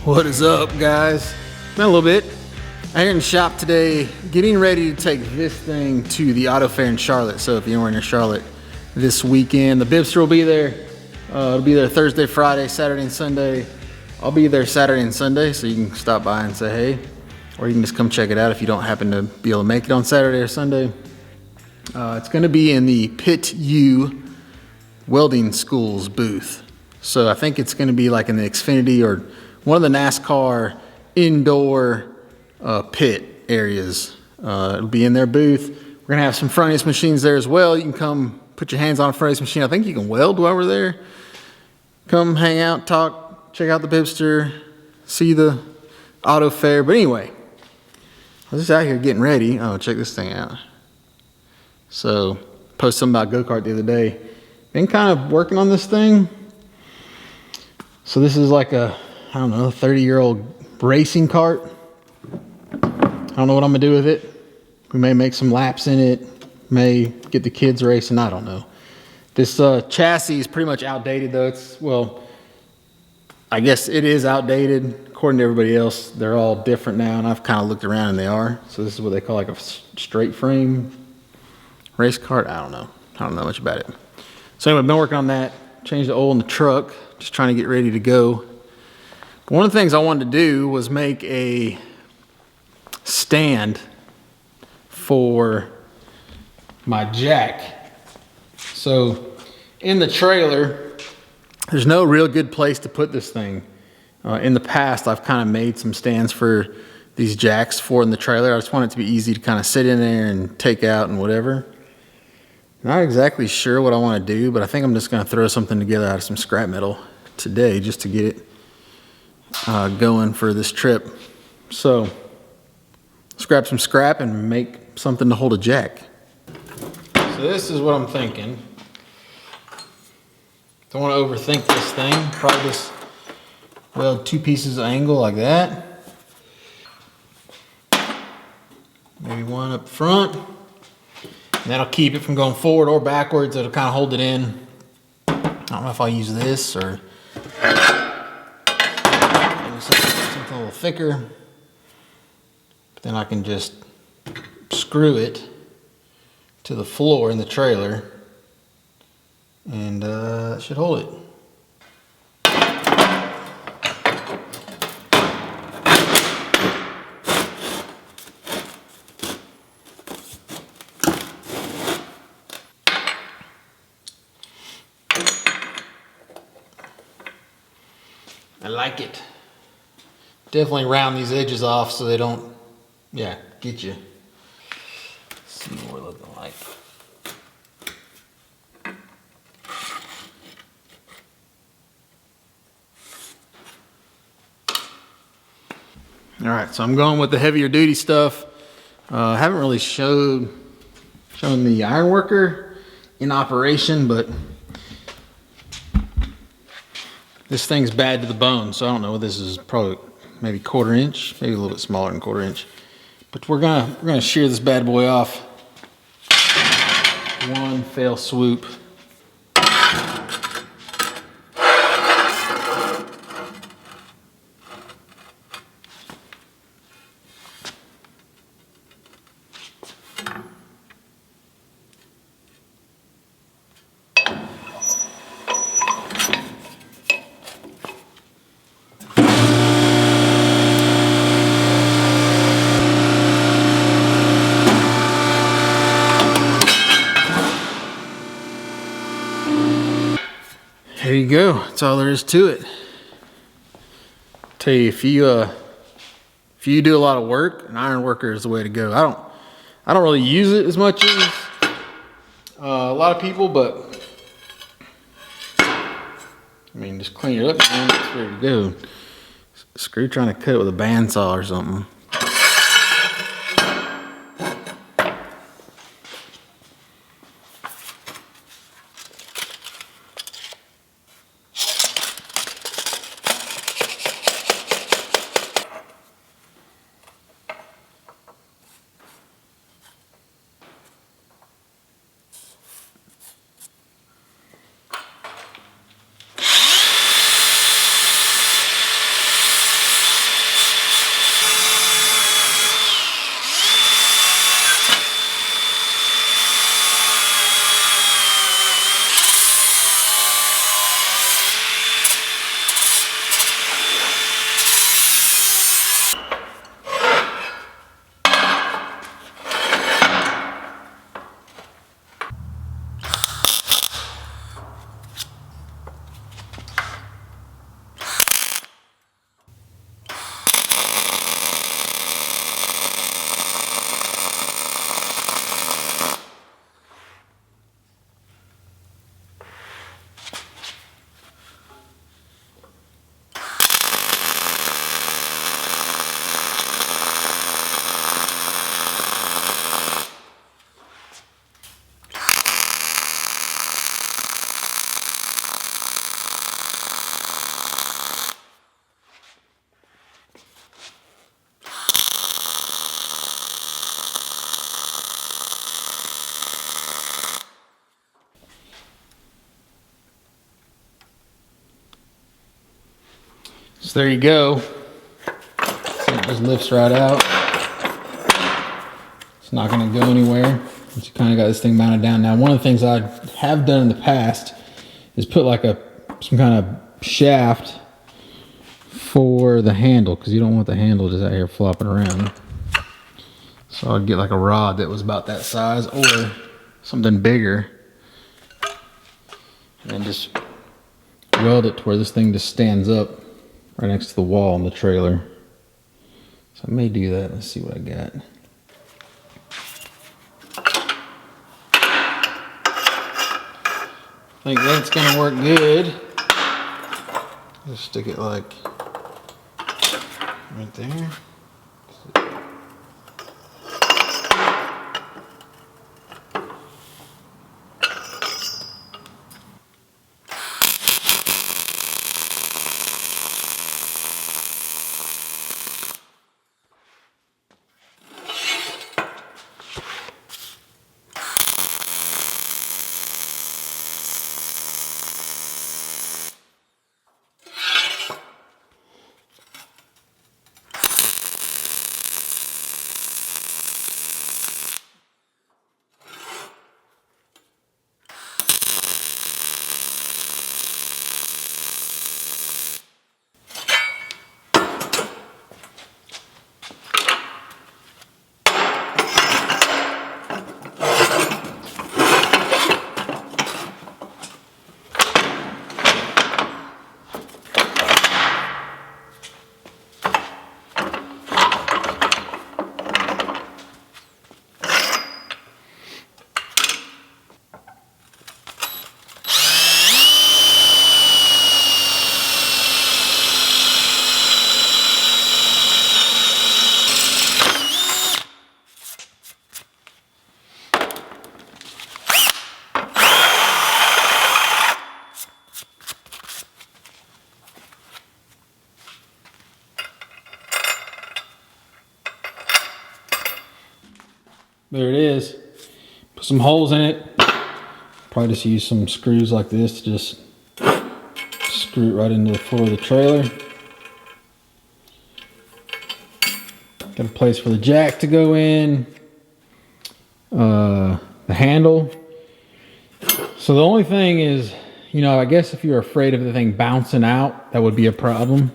What is up, guys? Been a little bit. I'm here in the shop today, getting ready to take this thing to the auto fair in Charlotte. So if you're in Charlotte this weekend, the Bibster will be there. It'll be there Thursday, Friday, Saturday, and Sunday. I'll be there Saturday and Sunday, so you can stop by and say hey, or you can just come check it out if you don't happen to be able to make it on Saturday or Sunday. It's going to be in the Pit U Welding School's booth. So I think it's going to be like in the Xfinity or one of the NASCAR indoor pit areas. It'll be in their booth. We're gonna have some front race machines there as well. You can come put your hands on a front race machine. I think you can weld while we're there. Come hang out, talk, check out the Bibster, see the auto fair. But anyway, I was just out here getting ready. Oh, check this thing out. So, posted something about Go-kart the other day. Been kind of working on this thing. So this is like a, I don't know, 30-year-old racing cart. I don't know what I'm gonna do with it. We may make some laps in it, may get the kids racing, I don't know. This chassis is pretty much outdated though. Well, I guess it is outdated. According to everybody else, they're all different now, and I've kind of looked around and they are. So this is what they call like a straight frame race cart. I don't know much about it. So anyway, I've been working on that. Changed the oil in the truck, just trying to get ready to go. One of the things I wanted to do was make a stand for my jack. So in the trailer, there's no real good place to put this thing. In the past, I've kind of made some stands for these jacks for in the trailer. I just want it to be easy to kind of sit in there and take out and whatever. Not exactly sure what I want to do, but I think I'm just going to throw something together out of some scrap metal today just to get it going for this trip. So let's grab some scrap and make something to hold a jack. So this is what I'm thinking. Don't want to overthink this thing. Probably just weld two pieces of angle like that. Maybe one up front. And that'll keep it from going forward or backwards. It'll kind of hold it in. I don't know if I'll use this or something a little thicker. But then I can just screw it to the floor in the trailer and that should hold it. I like it. Definitely round these edges off so they don't, get you. Let's see what we're looking like. All right, so I'm going with the heavier duty stuff. I haven't really shown the iron worker in operation, but this thing's bad to the bone, so I don't know. This is probably maybe 1/4 inch, maybe a little bit smaller than 1/4 inch. But we're gonna shear this bad boy off. One fell swoop. There you go. That's all there is to it. Tell you, if you do a lot of work, an iron worker is the way to go. I don't really use it as much as a lot of people, but I mean, just clean it up, man. It's ready to go. Screw trying to cut it with a bandsaw or something. So there you go. So it just lifts right out. It's not going to go anywhere. You kind of got this thing mounted down. Now, one of the things I have done in the past is put like some kind of shaft for the handle, because you don't want the handle just out here flopping around. So I'd get like a rod that was about that size or something bigger, and then just weld it to where this thing just stands up right next to the wall in the trailer. So I may do that. Let's see what I got. I think that's gonna work good. Just stick it like right there. There it is. Put some holes in it. Probably just use some screws like this to just screw it right into the floor of the trailer. Got a place for the jack to go in. The handle. So the only thing is, you know, I guess if you're afraid of the thing bouncing out, that would be a problem.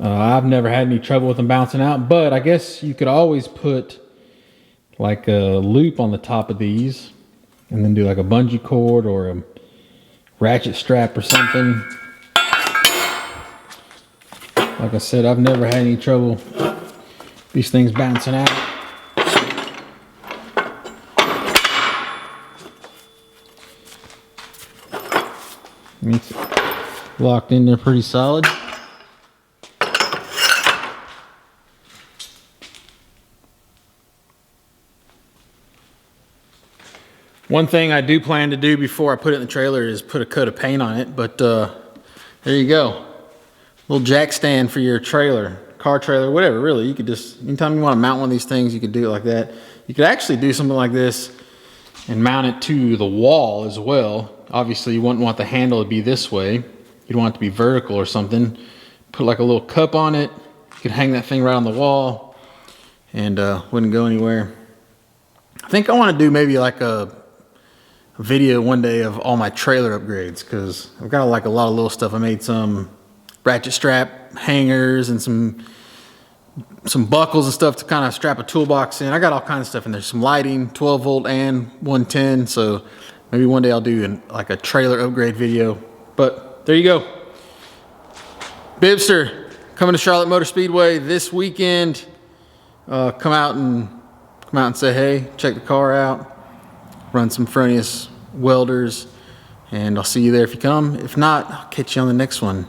I've never had any trouble with them bouncing out, but I guess you could always put like a loop on the top of these and then do like a bungee cord or a ratchet strap or something. Like I said, I've never had any trouble these things bouncing out. locked in there pretty solid. One thing I do plan to do before I put it in the trailer is put a coat of paint on it, but there you go. Little jack stand for your trailer, car trailer, whatever, really. You could just, anytime you want to mount one of these things, you could do it like that. You could actually do something like this and mount it to the wall as well. Obviously, you wouldn't want the handle to be this way. You'd want it to be vertical or something. Put like a little cup on it. You could hang that thing right on the wall and wouldn't go anywhere. I think I want to do maybe like a video one day of all my trailer upgrades, because I've got like a lot of little stuff. I made some ratchet strap hangers and some buckles and stuff to kind of strap a toolbox in. I got all kinds of stuff in there. Some lighting, 12 volt and 110. So maybe one day I'll do like a trailer upgrade video. But there you go. Bibster coming to Charlotte Motor Speedway this weekend. Come out and say hey, check the car out. Run some Fronius welders, and I'll see you there if you come. If not, I'll catch you on the next one.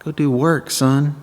Go do work, son.